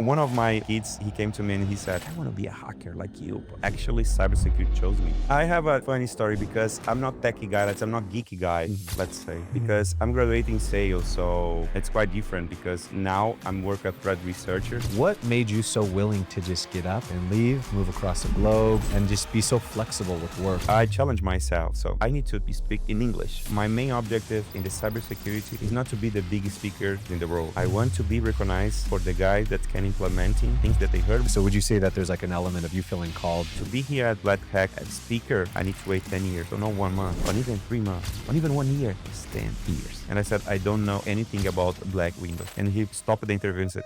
one of my kids, he came to me and he said, I want to be a hacker like you. Actually, cybersecurity chose me. I have a funny story because I'm not techie guy, I'm not geeky guy, let's say, because I'm graduating sales. So it's quite different because now I'm working as a threat researcher. What made you so willing to just get up and leave, move across the globe, and just be so flexible with work? I challenge myself, so I need to speak in English. My main objective in the cybersecurity is not to be the biggest speaker in the world. I want to be recognized for the guy that can implementing things that they heard. So would you say that there's like an element of you feeling called? To be here at Black Hack as speaker, I need to wait 10 years, so not 1 month, or even 3 months, or even 1 year. It's 10 years. And I said, I don't know anything about Black Window. And he stopped the interview and said,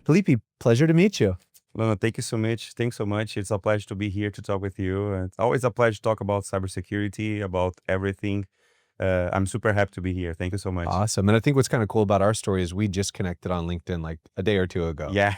Filipi, pleasure to meet you. no, thank you so much. Thanks so much. It's a pleasure to be here to talk with you. It's always a pleasure to talk about cybersecurity, about everything. I'm super happy to be here. Thank you so much. Awesome. And I think what's kind of cool about our story is we just connected on LinkedIn like a day or two ago. Yeah.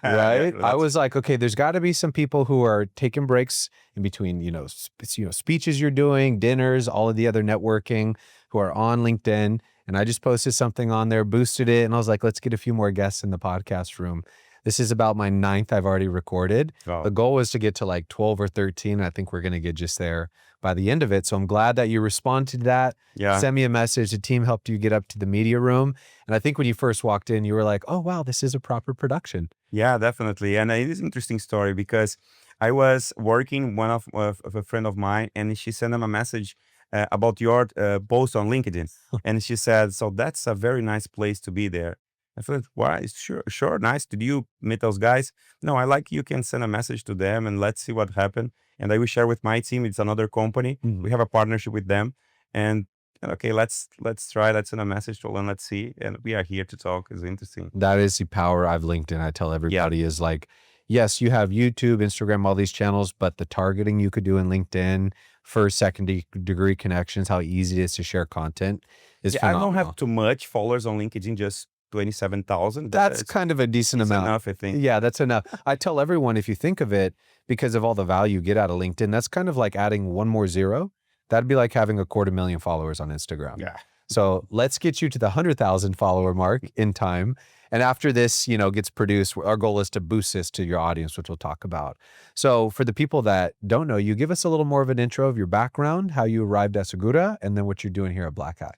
Right? I was like, okay, there's got to be some people who are taking breaks in between, speeches you're doing, dinners, all of the other networking, who are on LinkedIn. And I just posted something on there, boosted it, and I was like, let's get a few more guests in the podcast room. This is about my 9th I've already recorded. Oh. The goal was to get to like 12 or 13. I think we're going to get just there by the end of it. So I'm glad that you responded to that. Yeah. Send me a message. The team helped you get up to the media room. And I think when you first walked in, you were like, oh, wow, this is a proper production. Yeah, definitely. And it is an interesting story because I was working one of a friend of mine, and she sent him a message about your post on LinkedIn. And she said, so that's a very nice place to be there. I thought, why? Sure, nice. Did you meet those guys? No, I like you can send a message to them and let's see what happened. And I will share with my team. It's another company. We have a partnership with them. And okay, let's try. Let's send a message to them. Let's see. And we are here to talk. It's interesting. That is the power of LinkedIn. I tell everybody is like, yes, you have YouTube, Instagram, all these channels, but the targeting you could do in LinkedIn, first, second degree connections, how easy it is to share content is phenomenal. I don't have too much followers on LinkedIn, just 27,000. That's kind of a decent amount. Enough, I think. Yeah, that's enough. I tell everyone, if you think of it, because of all the value you get out of LinkedIn, that's kind of like adding one more zero. That'd be like having 250,000 followers on Instagram. Yeah. So let's get you to the 100,000 follower mark in time. And after this, gets produced, our goal is to boost this to your audience, which we'll talk about. So for the people that don't know you, give us a little more of an intro of your background, how you arrived at Segura, and then what you're doing here at Black Hat.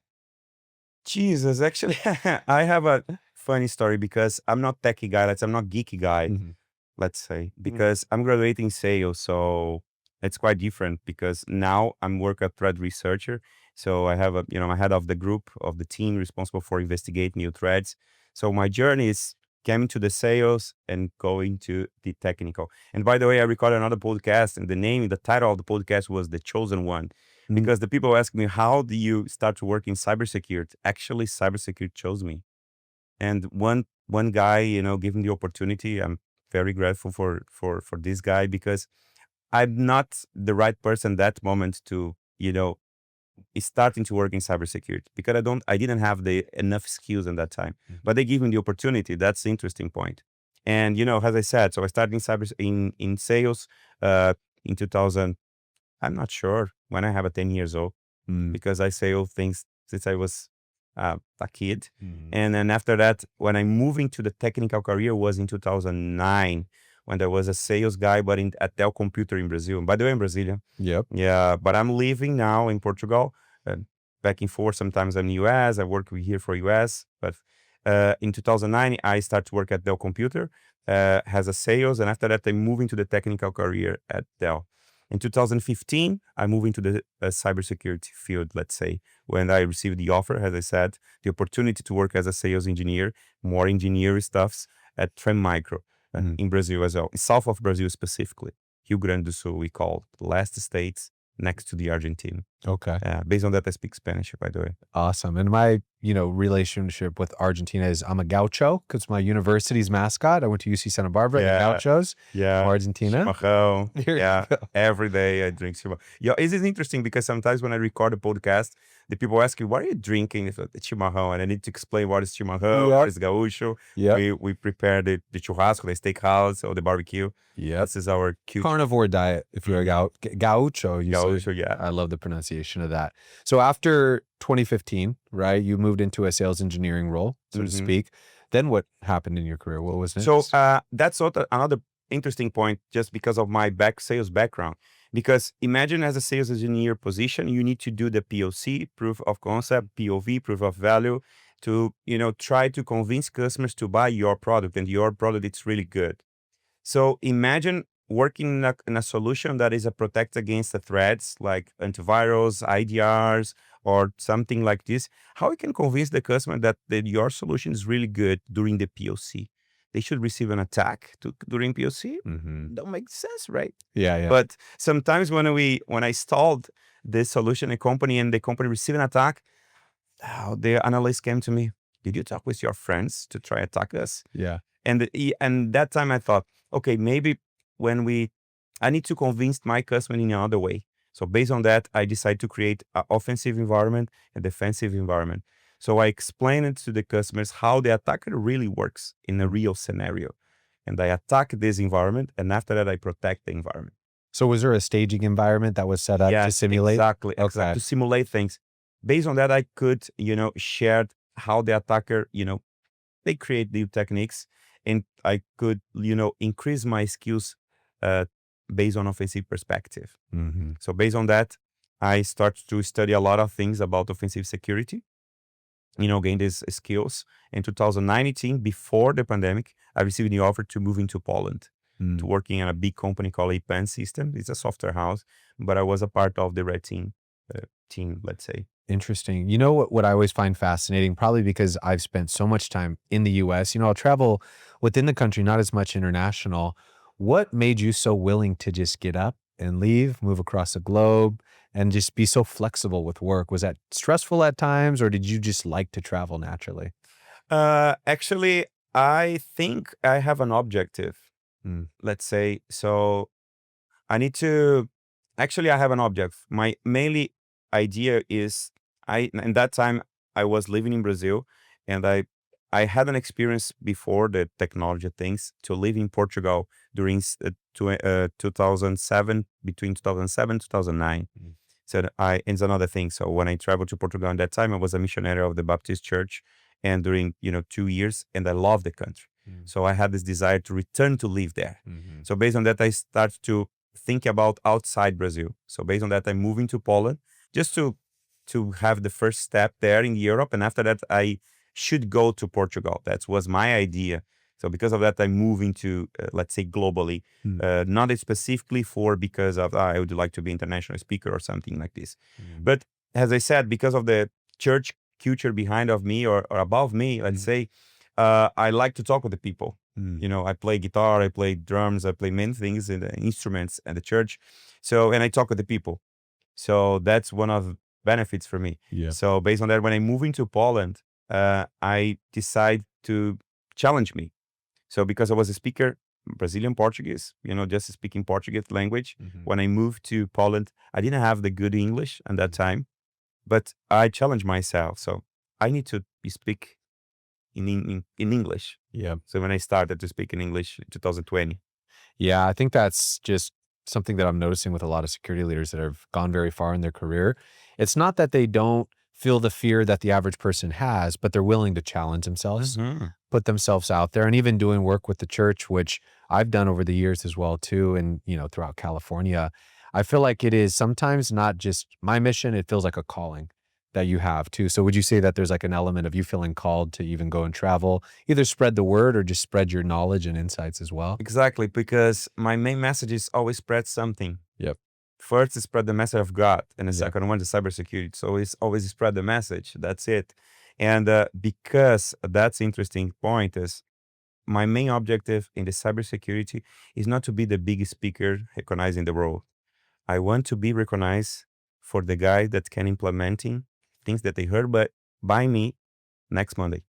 Jesus, actually, I have a funny story because I'm not techie guy, I'm not geeky guy, let's say, because I'm graduating sales. So it's quite different because now I'm working as a threat researcher. So I have I'm head of the group of the team responsible for investigating new threats. So my journey is coming to the sales and going to the technical. And by the way, I recorded another podcast, and the title of the podcast was The Chosen One. Because the people ask me, how do you start to work in cybersecurity? Actually, cybersecurity chose me. And one guy, giving the opportunity, I'm very grateful for this guy because I'm not the right person that moment to, starting to work in cybersecurity because I didn't have enough skills in that time. But they give me the opportunity. That's the interesting point. And, as I said, so I started in sales in 2000. I'm not sure when I have 10 years old because I sell things since I was a kid. And then after that, when I moved into the technical career was in 2009 when there was a sales guy, but at Dell Computer in Brazil. And by the way, I'm Brazilian. Yep. Yeah, but I'm living now in Portugal, back and forth. Sometimes I'm in the US. I work here for US. But in 2009, I started to work at Dell Computer as a sales. And after that, I moved into the technical career at Dell. In 2015, I moved into the cybersecurity field, let's say, when I received the offer, as I said, the opportunity to work as a sales engineer, more engineering stuffs at Trem Micro in Brazil as well, south of Brazil specifically. Rio Grande do Sul, we call the last states next to the Argentina. Okay. Based on that, I speak Spanish, by the way. Awesome. And my, relationship with Argentina is I'm a gaucho because my university's mascot. I went to UC Santa Barbara, and Gauchos, Argentina. Chimarrão. Every day I drink chimarrão. Yeah, it is interesting because sometimes when I record a podcast, the people ask you, what are you drinking? It's like, chimarrão, and I need to explain what is chimarrão, what is gaúcho. We prepare the churrasco, the steakhouse, or the barbecue. This is our carnivore diet. If you're a gaucho, gaucho, yeah. I love the pronunciation of that. So after 2015, right, you moved into a sales engineering role, so to speak. Then what happened in your career? What was next? So that's another interesting point, just because of my sales background. Because imagine, as a sales engineer position, you need to do the POC, proof of concept, POV, proof of value, to try to convince customers to buy your product, and your product it's really good. So imagine working in a solution that is a protect against the threats like antivirus, IDRs, or something like this. How you can convince the customer that your solution is really good during the POC? They should receive an attack during POC. Don't make sense, right? Yeah. But sometimes when I installed this solution in a company and the company received an attack, the analyst came to me. Did you talk with your friends to try attack us? Yeah. And that time I thought, okay, maybe I need to convince my customer in another way. So based on that, I decided to create an offensive environment and defensive environment. So I explained it to the customers how the attacker really works in a real scenario. And I attack this environment, and after that, I protect the environment. So was there a staging environment that was set up to simulate? Exactly. To simulate things. Based on that, I could, share how the attacker, they create new techniques, and I could, increase my skills based on offensive perspective. So based on that, I started to study a lot of things about offensive security, gain these skills. In 2019, before the pandemic, I received the offer to move into Poland, to working in a big company called APAN System. It's a software house, but I was a part of the red team, let's say. Interesting. You know what I always find fascinating, probably because I've spent so much time in the US, I'll travel within the country, not as much international. What made you so willing to just get up and leave, move across the globe, and just be so flexible with work? Was that stressful at times, or did you just like to travel naturally? Actually, I think I have an objective, let's say. So I have an objective. My mainly idea is, in that time, I was living in Brazil, and I had an experience before the technology things to live in Portugal during 2007, between 2007 and 2009. So it's another thing. So when I traveled to Portugal at that time, I was a missionary of the Baptist church, and during 2 years, and I loved the country. So I had this desire to return to live there. So based on that, I started to think about outside Brazil. So based on that, I moved into Poland just to have the first step there in Europe, and after that, I should go to Portugal. That was my idea. So because of that, I moved into, let's say, globally, not specifically because of I would like to be international speaker or something like this. But as I said, because of the church culture behind of me or above me, let's say, I like to talk with the people. I play guitar, I play drums, I play many things in the instruments at the church. So, and I talk with the people. So that's one of the benefits for me. So based on that, when I move into Poland, I decide to challenge me. So because I was a speaker, Brazilian Portuguese, just speaking Portuguese language. When I moved to Poland, I didn't have the good English at that time, but I challenged myself. So I need to speak in English. So when I started to speak in English in 2020. Yeah, I think that's just something that I'm noticing with a lot of security leaders that have gone very far in their career. It's not that they don't feel the fear that the average person has, but they're willing to challenge themselves, put themselves out there, and even doing work with the church, which I've done over the years as well too, and throughout California. I feel like it is sometimes not just my mission, it feels like a calling that you have too. So would you say that there's like an element of you feeling called to even go and travel, either spread the word or just spread your knowledge and insights as well? Exactly, because my main message is always spread something. First, is spread the message of God, and the second one is cybersecurity. So it's always spread the message. That's it. And because that's interesting point is, my main objective in the cybersecurity is not to be the biggest speaker recognized in the world. I want to be recognized for the guy that can implementing things that they heard by me next Monday.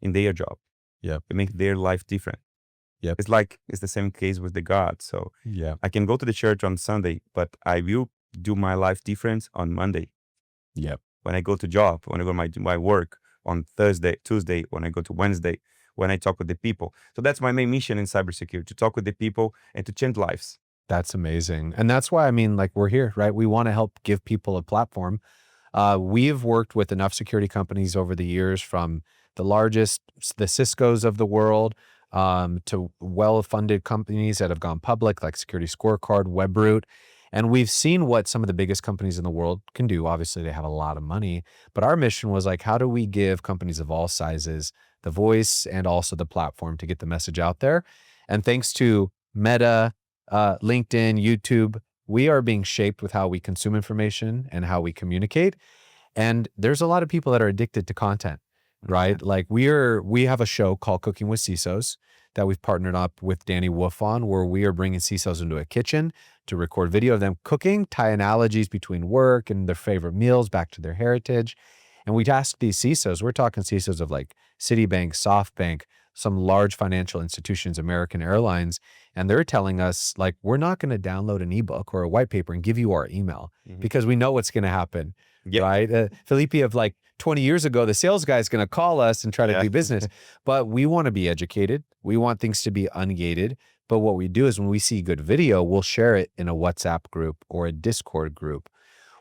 In their job. To make their life different. It's the same case with the God. So I can go to the church on Sunday, but I will do my life different on Monday. when I go to job, when I go to my work on Thursday, Tuesday, when I go to Wednesday, when I talk with the people. So that's my main mission in cybersecurity, to talk with the people and to change lives. That's amazing. And that's why, I mean, like, we're here, right? We want to help give people a platform. We've worked with enough security companies over the years, from the largest, the Ciscos of the world, to well-funded companies that have gone public, like Security Scorecard, Webroot. And we've seen what some of the biggest companies in the world can do. Obviously, they have a lot of money, but our mission was like, how do we give companies of all sizes the voice and also the platform to get the message out there? And thanks to Meta, LinkedIn, YouTube, we are being shaped with how we consume information and how we communicate. And there's a lot of people that are addicted to content, right? Like, we have a show called Cooking with CISOs that we've partnered up with Danny Wolf on, where we are bringing CISOs into a kitchen to record video of them cooking, tie analogies between work and their favorite meals back to their heritage. And we'd ask these CISOs, we're talking CISOs of like Citibank, SoftBank, some large financial institutions, American Airlines, and they're telling us, like, we're not going to download an ebook or a white paper and give you our email because we know what's going to happen, right? Filipi, of like 20 years ago, the sales guy is going to call us and try to do business, but we want to be educated. We want things to be ungated. But what we do is, when we see good video, we'll share it in a WhatsApp group or a Discord group.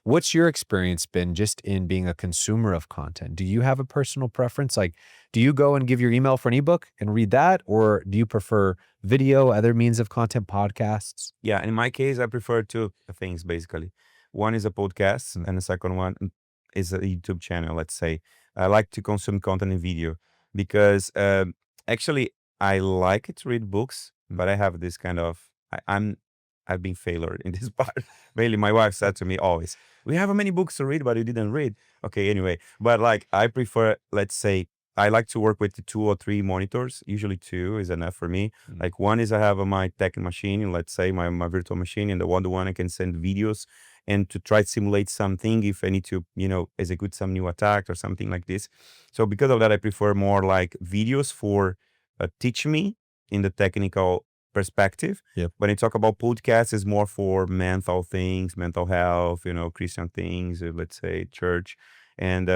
What's your experience been just in being a consumer of content? Do you have a personal preference? Like, do you go and give your email for an ebook and read that? Or do you prefer video, other means of content, podcasts? Yeah, in my case, I prefer two things basically. One is a podcast, and the second one is a YouTube channel, let's say. I like to consume content in video because actually I like to read books, but I have this kind of, I've been failure in this part. Really, my wife said to me always, we have many books to read, but you didn't read. Okay, anyway, but like I prefer, let's say, I like to work with the 2 or 3 monitors. Usually 2 is enough for me. Like, one is I have my tech machine, let's say my virtual machine, and the other one I can send videos and to try to simulate something if I need to, execute some new attack or something like this. So because of that, I prefer more like videos for teach me in the technical perspective. Yep. When I talk about podcasts, it's more for mental things, mental health, Christian things, let's say church, and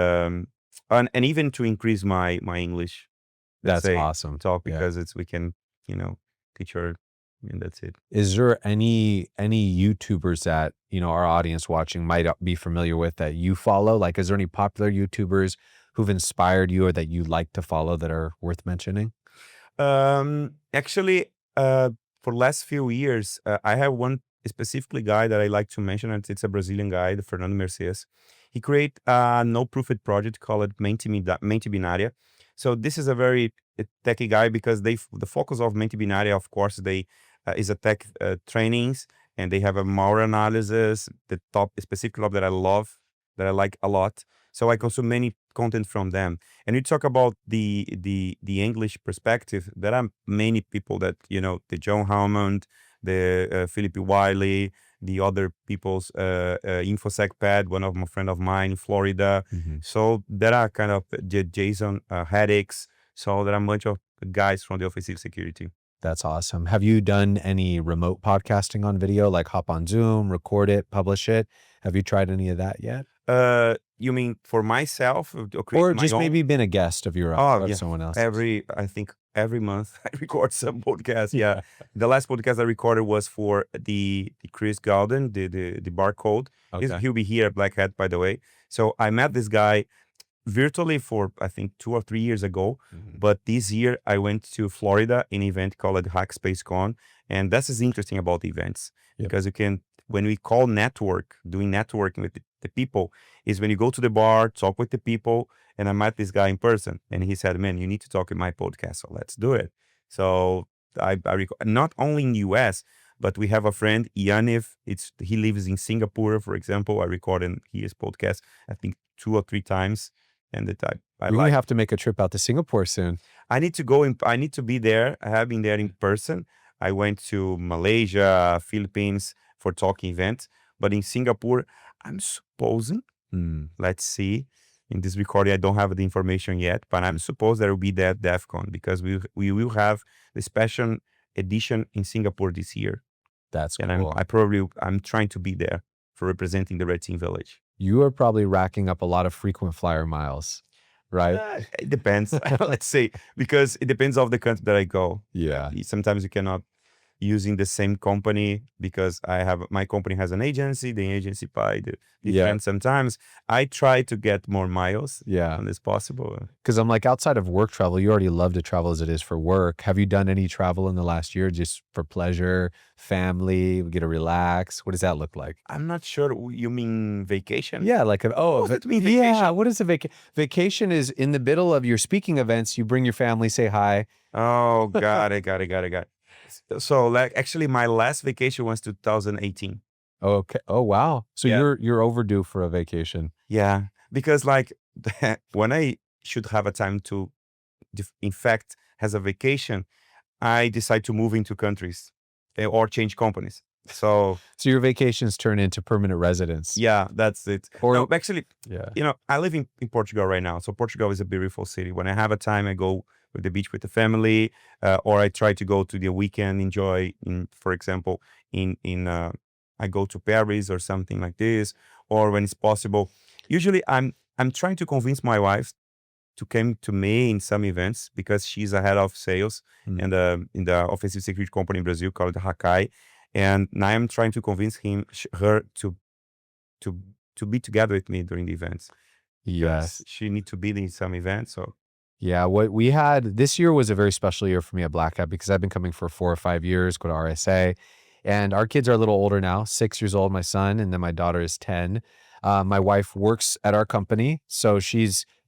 even to increase my English. Let's That's say, awesome. talk, Yeah. because we can, teach her, and that's it. Is there any YouTubers that, our audience watching might be familiar with that you follow? Like, is there any popular YouTubers who've inspired you or that you like to follow that are worth mentioning? Actually, for last few years, I have one specifically guy that I like to mention, and it's a Brazilian guy, the Fernando Mercedes. He create a no-profit project called Mente Binária. So this is a very techy guy, because the focus of Mente Binária, of course, they is a tech trainings, and they have a moral analysis, the top specific topic that I love, that I like a lot. So I consume many content from them. And you talk about the English perspective. There are many people that, the John Hammond, the Filipi Wiley, the other people's InfoSec Pad, one of my friend of mine in Florida. So there are kind of Jason Haddix. So there are a bunch of guys from the offensive security. That's awesome. Have you done any remote podcasting on video, like hop on Zoom, record it, publish it? Have you tried any of that yet? You mean for myself, Or my just own? maybe been a guest of your own, Oh, of yeah. someone else? I think every month I record some podcast. Yeah. The last podcast I recorded was for the Chris Golden, the barcode. Okay. He'll be here at Black Hat, by the way. So I met this guy virtually for, I think, 2 or 3 years ago. But this year I went to Florida in an event called Hackspace Con. And this is interesting about events, because you can, when we call doing networking with the people, is when you go to the bar, talk with the people. And I met this guy in person, and he said, man, you need to talk in my podcast. So let's do it. So I record not only in the US, but we have a friend, Yaniv. He lives in Singapore, for example. I recorded his podcast, I think 2 or 3 times. And that I We like. have to make a trip out to Singapore soon. I need to go in. I need to be there. I have been there in person. I went to Malaysia, Philippines for talking events, but in Singapore, I'm supposing. Let's see. In this recording, I don't have the information yet, but I'm supposed there will be that DEF CON, because we will have the special edition in Singapore this year. That's And cool. I'm trying to be there for representing the Red Team Village. you are probably racking up a lot of frequent flyer miles, right? It depends. Let's say, because it depends of the country that I go. Yeah. Sometimes you cannot using the same company because my company has an agency, the agency pay the different. Sometimes I try to get more miles when it's possible. Because I'm like, outside of work travel, you already love to travel as it is for work. Have you done any travel in the last year just for pleasure, family, we get to relax? What does that look like? I'm not sure. You mean vacation? Yeah, like What does it mean, vacation? Yeah, what is a vacation? Is in the middle of your speaking events, you bring your family, say hi. Oh, got it. So like actually my last vacation was 2018. Okay. Oh, wow. So Yeah. you're overdue for a vacation. Yeah, because like when I should have a time to, in fact, has a vacation, I decide to move into countries or change companies. So your vacations turn into permanent residence. yeah, that's it. Or No, actually, yeah. I live in Portugal right now. So Portugal is a beautiful city. When I have a time, I go with the beach with the family, or I try to go to the weekend, enjoy. For example, I go to Paris or something like this, or when it's possible. Usually, I'm trying to convince my wife to come to me in some events because she's a head of sales and in the offensive security company in Brazil called Hakai, and now I'm trying to convince her to to be together with me during the events. Yes. She need to be in some events. So Yeah, what we had this year was a very special year for me at Black Hat because I've been coming for 4 or 5 years, go to RSA, and our kids are a little older now, 6 years old, my son, and then my daughter is 10. My wife works at our company, so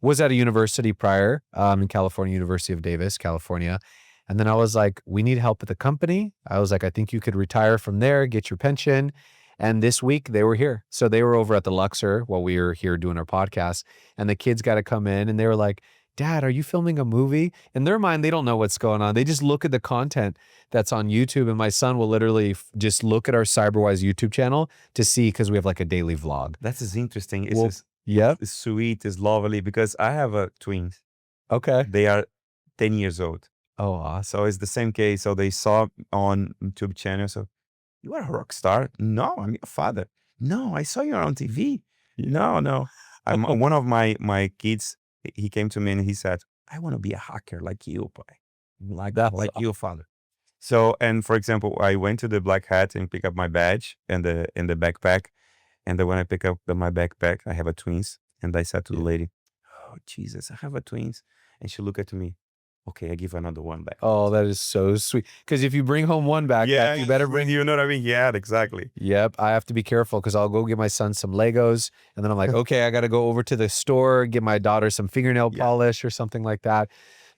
was at a university prior, in California, University of Davis, California. And then I was like, we need help at the company. I was like, I think you could retire from there, get your pension. And this week they were here. So they were over at the Luxor while we were here doing our podcast. And the kids got to come in and they were like, Dad, are you filming a movie? In their mind, they don't know what's going on. They just look at the content that's on YouTube. And my son will literally just look at our Cyberwhyze YouTube channel to see, because we have like a daily vlog. that is interesting. It's Sweet, it's lovely because I have twins. Okay. They are 10 years old. Oh, awesome. So it's the same case. So they saw on YouTube channel. So you are a rock star? No, I'm your father. No, I saw you on TV. No. One of my kids. He came to me and he said, "I want to be a hacker like you, boy, like your father." So, and for example, I went to the Black Hat and pick up my badge and the backpack. And then when I pick up my backpack, I have a twins. And I said to the lady, "Oh Jesus, I have a twins." And she looked at me. Okay, I give another one back. Oh, that is so sweet. Because if you bring home one backpack, you better bring. You know what I mean? Yeah, exactly. Yep, I have to be careful because I'll go get my son some Legos, and then I'm like, okay, I got to go over to the store, get my daughter some fingernail polish or something like that.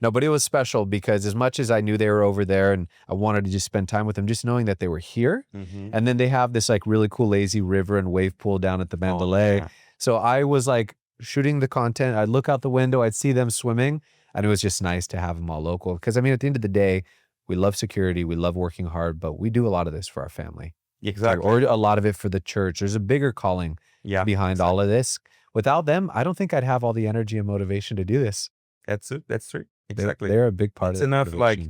No, but it was special because as much as I knew they were over there and I wanted to just spend time with them, just knowing that they were here. And then they have this like really cool lazy river and wave pool down at the Mandalay. Yeah. So I was like shooting the content. I'd look out the window, I'd see them swimming, and it was just nice to have them all local. Because I mean, at the end of the day, we love security, we love working hard, but we do a lot of this for our family. Exactly. Or a lot of it for the church. There's a bigger calling behind all of this. Without them, I don't think I'd have all the energy and motivation to do this. That's it. That's true. Exactly. They're a big part It's of it. enough, like,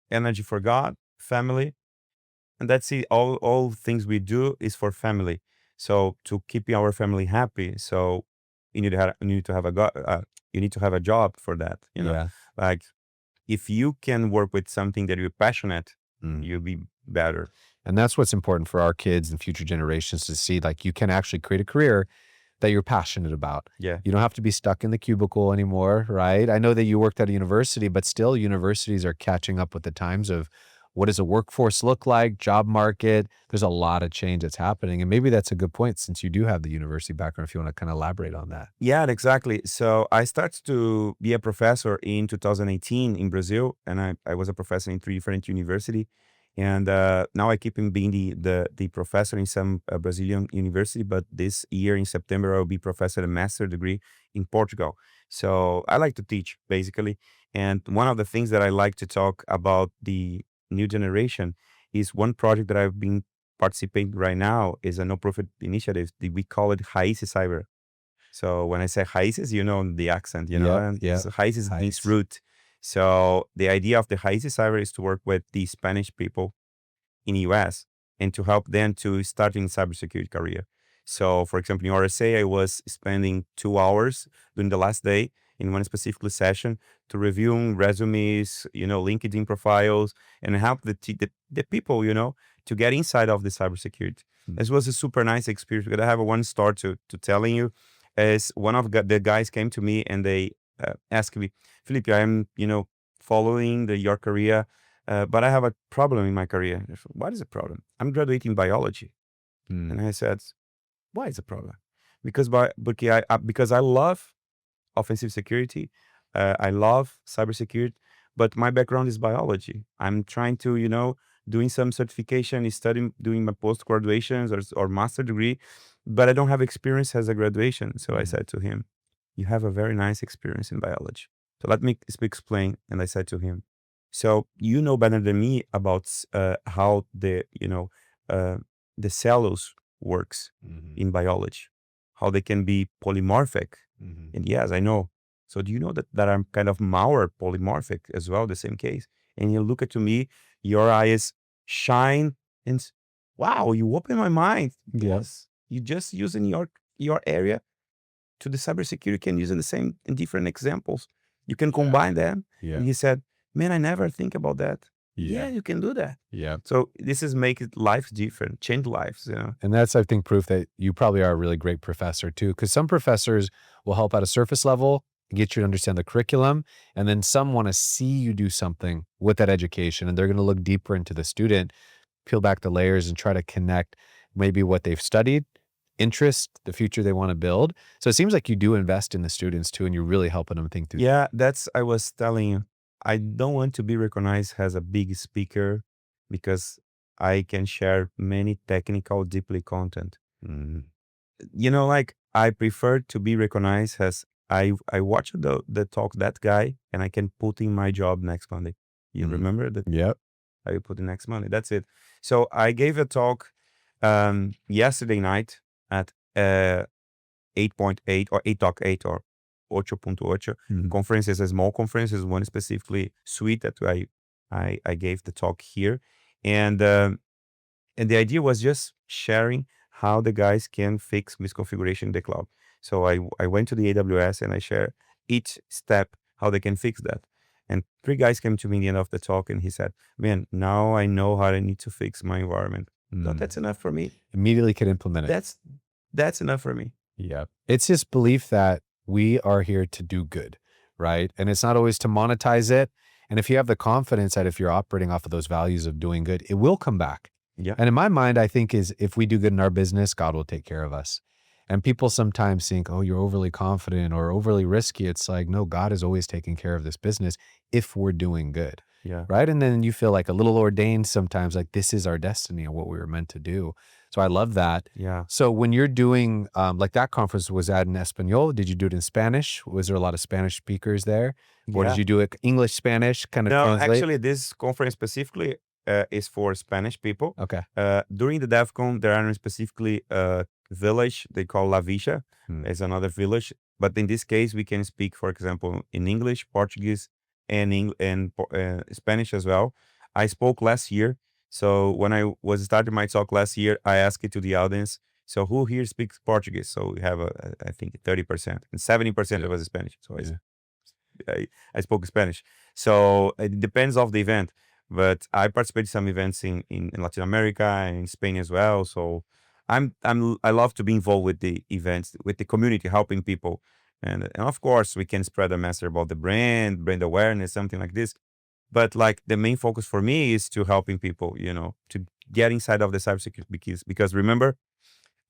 energy for God, family, and that's it. All things we do is for family. So to keep our family happy, so you need to have you need to have a job for that. Like if you can work with something that you're passionate, you'll be better. And that's what's important for our kids and future generations to see, like, you can actually create a career that you're passionate about. Yeah. You don't have to be stuck in the cubicle anymore, right? I know that you worked at a university, but still universities are catching up with the times of what does a workforce look like, job market. There's a lot of change that's happening. And maybe that's a good point since you do have the university background, if you want to kind of elaborate on that. Yeah, exactly. So I started to be a professor in 2018 in Brazil, and I was a professor in 3 different universities. And now I keep on being the professor in some Brazilian university, but this year in September, I'll be professor a master degree in Portugal. So I like to teach basically. And one of the things that I like to talk about the new generation is one project that I've been participating right now is a no-profit initiative. We call it Whyze Cyber. So when I say Whyze, you know the accent, and so Whyze is this root. So the idea of the Whyze Cyber is to work with the Spanish people in the US and to help them to start in cybersecurity career. So, for example, in RSA, I was spending 2 hours during the last day in one specific session to review resumes, LinkedIn profiles, and help the people, to get inside of the cybersecurity. This was a super nice experience. Because I have one story to telling you. As one of the guys came to me and they asked me, Filipi, I am, following your career, but I have a problem in my career. I said, what is the problem? I'm graduating biology. And I said, why is the problem? Because I love offensive security. I love cybersecurity, but my background is biology. I'm trying to, doing some certification, studying, doing my post graduations or master degree, but I don't have experience as a graduation. So I said to him, you have a very nice experience in biology. So let me explain. And I said to him, so you know better than me about how the cellulose works in biology, how they can be polymorphic. And yes, I know. So do you know that I'm kind of malware polymorphic as well, the same case? And you look at to me, your eyes shine and wow, you open my mind. Yes. You just using your area to the cybersecurity can use in the same in different examples. You can combine them. And he said, man, I never think about that. Yeah, you can do that. Yeah. So this is make life different, change lives, And that's, I think, proof that you probably are a really great professor too, because some professors will help at a surface level, get you to understand the curriculum, and then some want to see you do something with that education, and they're going to look deeper into the student, peel back the layers, and try to connect maybe what they've studied, interest, the future they want to build. So it seems like you do invest in the students too, and you're really helping them think through. Yeah, that's I was telling you. I don't want to be recognized as a big speaker because I can share many technical, deeply content. Like I prefer to be recognized as I watch the talk that guy and I can put in my job next Monday. You remember that? Yep. I will put in next Monday. That's it. So I gave a talk yesterday night at 8.8 or 8 talk 8 or 8.8. Conference is a small conference, is one specifically suite that I gave the talk here. And the idea was just sharing how the guys can fix misconfiguration in the cloud. So I went to the AWS and I share each step, how they can fix that. And 3 guys came to me in the end of the talk and he said, man, now I know how I need to fix my environment. So that's enough for me. Immediately could implement it. That's enough for me. Yeah. It's this belief that we are here to do good, right? And it's not always to monetize it. And if you have the confidence that if you're operating off of those values of doing good, it will come back. Yeah. And in my mind, I think is if we do good in our business, God will take care of us. And people sometimes think, oh, you're overly confident or overly risky. It's like, no, God is always taking care of this business if we're doing good. Yeah. Right. And then you feel like a little ordained sometimes, like this is our destiny and what we were meant to do. So I love that. Yeah. So when you're doing, like that conference was that in Espanol? Did you do it in Spanish? Was there a lot of Spanish speakers there? Or did you do it English, Spanish, kind of No, translate? actually, this conference specifically is for Spanish people. Okay. During the DevCon, there are specifically a village they call La Villa. It's another village. But in this case, we can speak, for example, in English, Portuguese, and Spanish as well. I spoke last year. So when I was starting my talk last year, I asked it to the audience. So who here speaks Portuguese? So we have, I think, 30%. And 70% was Spanish. So I spoke Spanish. So it depends of the event. But I participated in some events in Latin America and in Spain as well. So I love to be involved with the events, with the community, helping people. And of course, we can spread a message about the brand awareness, something like this. But like the main focus for me is to helping people, to get inside of the cybersecurity because remember,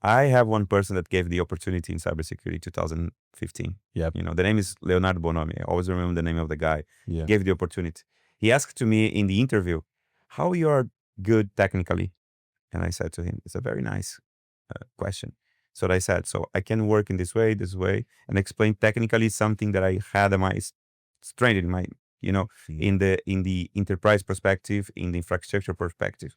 I have one person that gave the opportunity in cybersecurity 2015. Yep. The name is Leonardo Bonomi. I always remember the name of the guy. Yeah. Gave the opportunity. He asked to me in the interview, how you are good technically? And I said to him, it's a very nice question. So I said, so I can work in this way, and explain technically something that I had my strength in my, in the enterprise perspective, in the infrastructure perspective.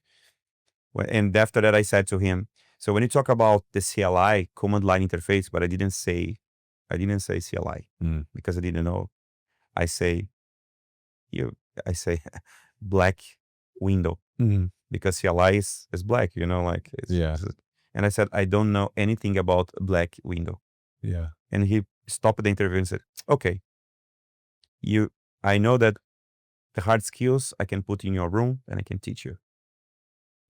And after that, I said to him, so when you talk about the CLI, command line interface, but I didn't say CLI because I didn't know. I say black window because CLI is black, like it's And I said, I don't know anything about black window. Yeah. And he stopped the interview and said, okay, I know that the hard skills I can put in your room and I can teach you.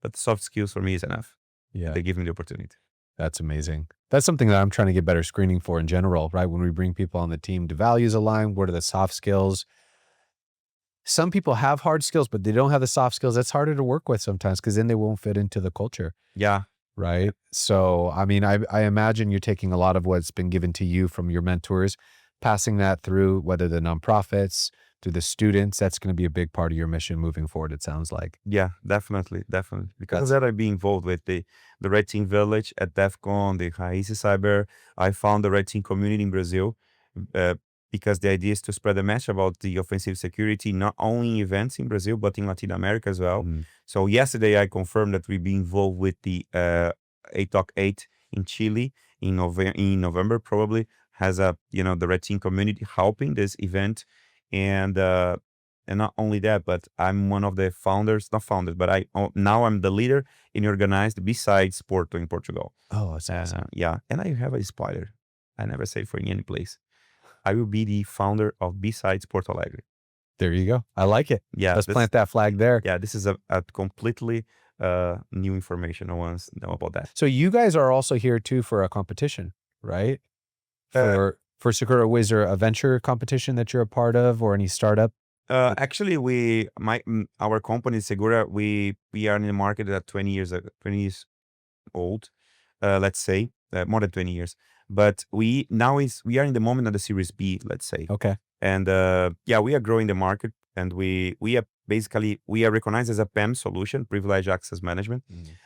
But the soft skills for me is enough. Yeah. They give me the opportunity. That's amazing. That's something that I'm trying to get better screening for in general, right? When we bring people on the team, do values align? What are the soft skills? Some people have hard skills, but they don't have the soft skills. That's harder to work with sometimes because then they won't fit into the culture. Yeah. Right. So, I mean, I imagine you're taking a lot of what's been given to you from your mentors, passing that through, whether the nonprofits, to the students. That's going to be a big part of your mission moving forward, it sounds like. Yeah, definitely. Because of that, I've been involved with the Red Team Village at DEF CON, the Whyze Cyber. I found the Red Team community in Brazil because the idea is to spread the message about the offensive security, not only in events in Brazil, but in Latin America as well. So yesterday, I confirmed that we'll be involved with the ATOC 8 in Chile in November, probably, has the Red Team community helping this event. And not only that, but I'm one of the founders, not founders, but now I'm the leader in organized besides Porto in Portugal. Oh, that's awesome. Yeah, and I have a spoiler. I never say for any place. I will be the founder of Besides Porto Alegre. There you go. I like it. Yeah, let's plant that flag there. Yeah, this is a completely new information. No one know about that. So you guys are also here too for a competition, right? For Secure, is there a venture competition that you're a part of, or any startup? Actually, our company Segura, we are in the market at 20 years old, let's say, more than 20 years. But we are in the moment of the Series B, let's say. Okay. And yeah, we are growing the market, and we are recognized as a PAM solution, privileged access management.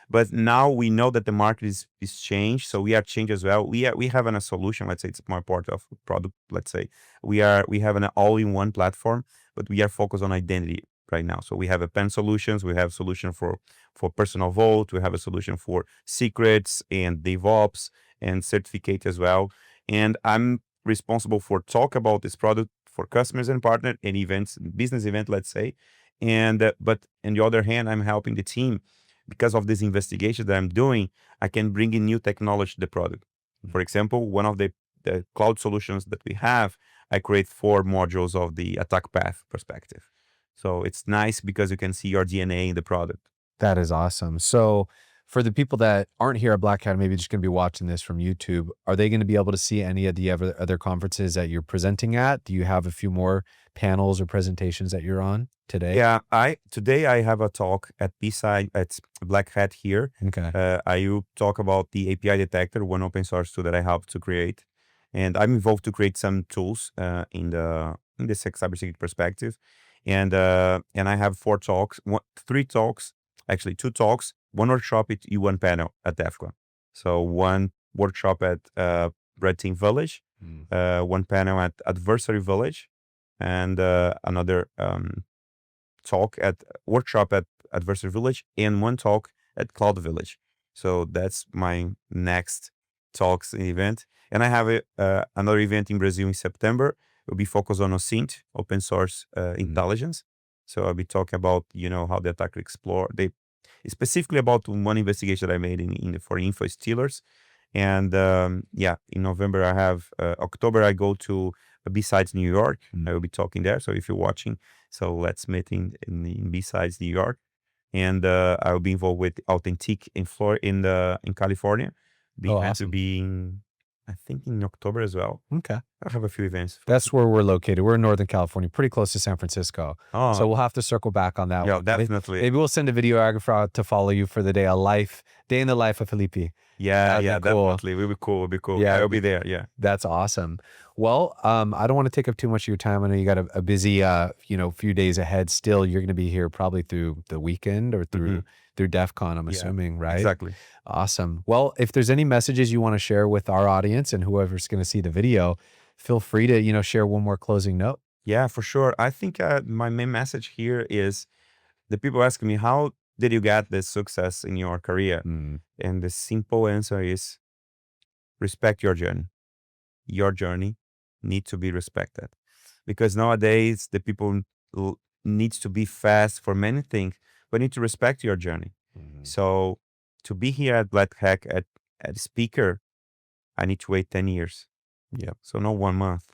But now we know that the market is changed, so we are changed as well. We have a solution, let's say it's more part of product, let's say. We have an all-in-one platform, but we are focused on identity right now. So we have a PAM solutions, we have solution for personal vault, we have a solution for secrets and DevOps and certificate as well. And I'm responsible for talk about this product for customers and partners and events, business event, let's say. And but on the other hand, I'm helping the team because of this investigation that I'm doing. I can bring in new technology to the product. For example, one of the cloud solutions that we have, I create 4 modules of the attack path perspective. So it's nice because you can see your DNA in the product. That is awesome. So for the people that aren't here at Black Hat, maybe just going to be watching this from YouTube, are they going to be able to see any of the other conferences that you're presenting at? Do you have a few more panels or presentations that you're on today? Yeah, today I have a talk at Black Hat here. Okay. I will talk about the API detector, one open source tool that I helped to create, and I'm involved to create some tools in the cybersecurity perspective, and I have 4 talks, 2 talks, 1 workshop at one panel at DEF CON. So 1 workshop at Red Team Village, 1 panel at Adversary Village, and another workshop at Adversary Village, and 1 talk at Cloud Village. So that's my next talks event. And I have another event in Brazil in September. It will be focused on OSINT, open source intelligence. So I'll be talking about how the attacker specifically about one investigation that I made for info stealers. And yeah, in November October I go to Besides New York. I will be talking there. So if you're watching, so let's meet in Besides New York. And I will be involved with Authentic in California. The event will be I think in October as well. Okay. I have a few events. That's where we're located. We're in Northern California, pretty close to San Francisco. Oh, so we'll have to circle back on that. Yeah, definitely. Maybe we'll send a videographer out to follow you for the day in the life of Filipi. Yeah, definitely. We'll be cool. Yeah, I'll be there. Yeah. That's awesome. Well, I don't want to take up too much of your time. I know you got a busy, few days ahead. Still, you're going to be here probably through the weekend or through DEF CON, I'm assuming, right? Exactly. Awesome. Well, if there's any messages you want to share with our audience and whoever's going to see the video, feel free to, share one more closing note. Yeah, for sure. I think my main message here is the people asking me, how did you get this success in your career? And the simple answer is respect your journey. Your journey needs to be respected, because nowadays the people needs to be fast for many things, but need to respect your journey. So to be here at Black Hack at speaker, I need to wait 10 years. Yeah. So not 1 month,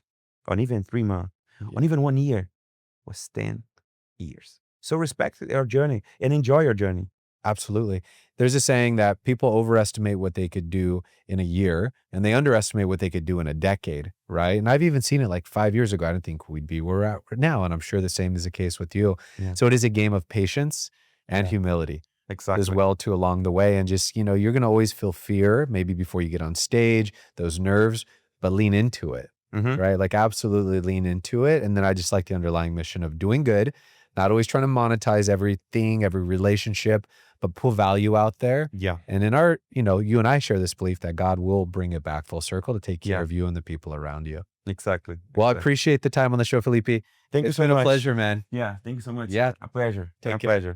or even 3 months, or even 1 year. Was 10 years. So respect your journey and enjoy your journey. Absolutely. There's a saying that people overestimate what they could do in a year and they underestimate what they could do in a decade, right? And I've even seen it like 5 years ago. I didn't think we'd be where we're at right now. And I'm sure the same is the case with you. Yeah. So it is a game of patience and humility as well too along the way. And just, you're going to always feel fear maybe before you get on stage, those nerves, but lean into it, right? Like absolutely lean into it. And then I just like the underlying mission of doing good, not always trying to monetize everything, every relationship, but pull value out there. Yeah. And in our, you and I share this belief that God will bring it back full circle to take care of you and the people around you. Exactly. Well, I appreciate the time on the show, Filipi. Thank you so much. It's been a pleasure, man. Yeah. Thank you so much. Yeah. A pleasure. Take a care. pleasure.